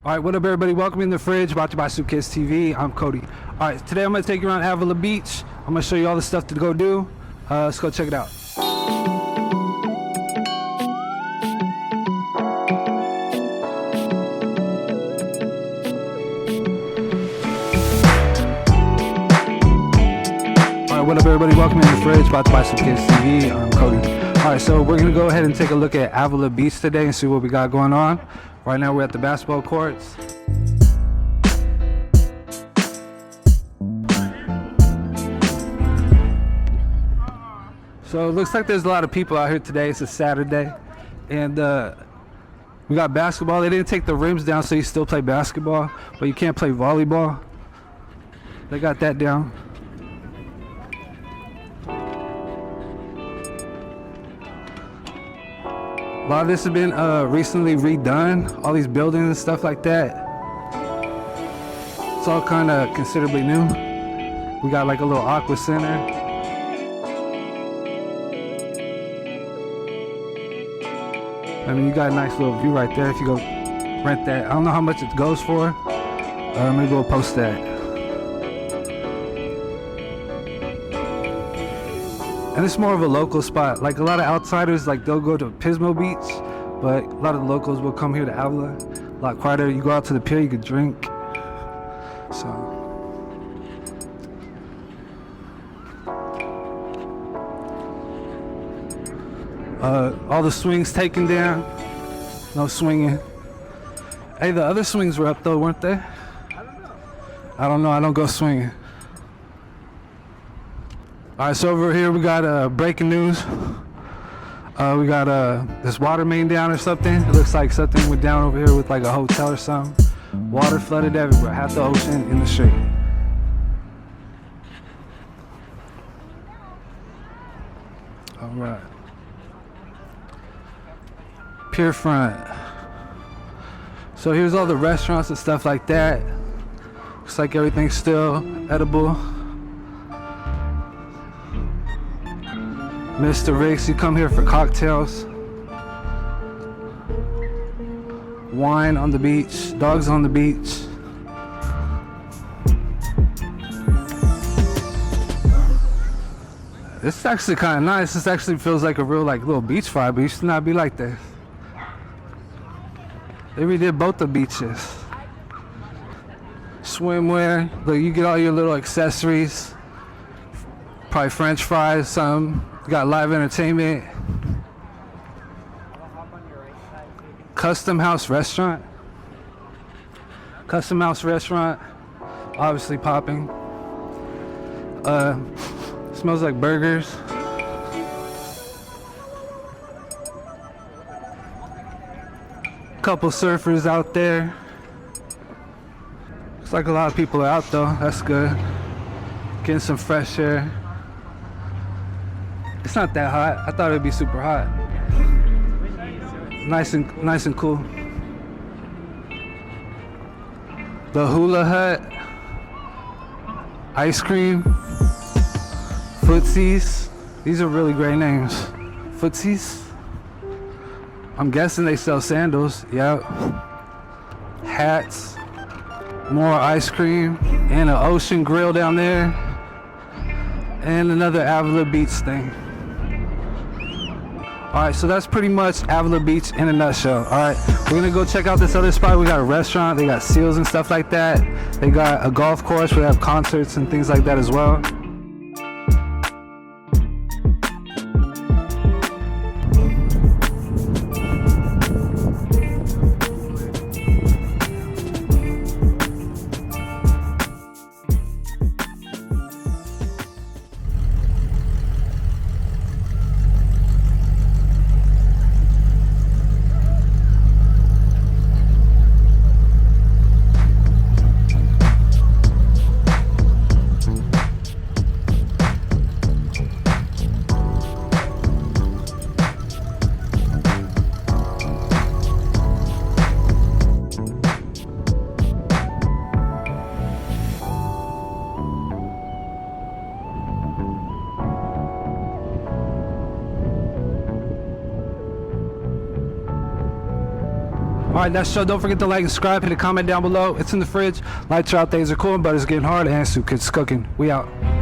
All right, what up, everybody? Welcome in the fridge. Brought to you by Suitcase TV. I'm Cody. All right, today I'm gonna take you around Avila Beach. I'm gonna show you all the stuff to go do. Let's go check it out. All right, what up, everybody? Welcome in the fridge. Brought to you by Suitcase TV. I'm Cody. All right, so we're gonna go ahead and take a look at Avila Beach today and see what we got going on. Right now we're at the basketball courts. So it looks like there's a lot of people out here today. It's a Saturday, and we got basketball. They didn't take the rims down, so you still play basketball, but you can't play volleyball. They got that down. A lot of this has been recently redone, all these buildings and stuff like that. It's all kind of considerably new. We got like a little aqua center. I mean, you got a nice little view right there if you go rent that. I don't know how much it goes for. Maybe we'll post that. And it's more of a local spot. Like a lot of outsiders, like they'll go to Pismo Beach, but a lot of the locals will come here to Avila. A lot quieter. You go out to the pier, you could drink. So. All the swings taken down. No swinging. Hey, the other swings were up though, weren't they? I don't know. I don't go swinging. All right, so over here we got breaking news. We got this water main down or something. It looks like something went down over here with like a hotel or something. Water flooded everywhere, half the ocean in the street. All right. Pier front. So here's all the restaurants and stuff like that. Looks like everything's still edible. Mr. Riggs, you come here for cocktails. Wine on the beach, dogs on the beach. This is actually kind of nice. This actually feels like a real like little beach vibe. It used to not be like this. They redid both the beaches. Swimwear. Look, you get all your little accessories. Probably French fries, some. You got live entertainment. Custom House Restaurant. Custom House Restaurant. Obviously popping. Smells like burgers. Couple surfers out there. Looks like a lot of people are out though. That's good. Getting some fresh air. It's not that hot. I thought it'd be super hot. Nice and cool. The Hula Hut. Ice cream. Footsies. These are really great names. Footsies. I'm guessing they sell sandals. Yep. Hats. More ice cream. And an ocean grill down there. And another Avila Beach thing. Alright, so that's pretty much Avila Beach in a nutshell. Alright, we're gonna go check out this other spot. We got a restaurant, they got seals and stuff like that. They got a golf course where they have concerts and things like that as well. Alright, that's the show. Don't forget to like and subscribe. Hit a comment down below. It's in the fridge. Lights are out, things are cool, but it's getting hard and soup kit's cooking. We out.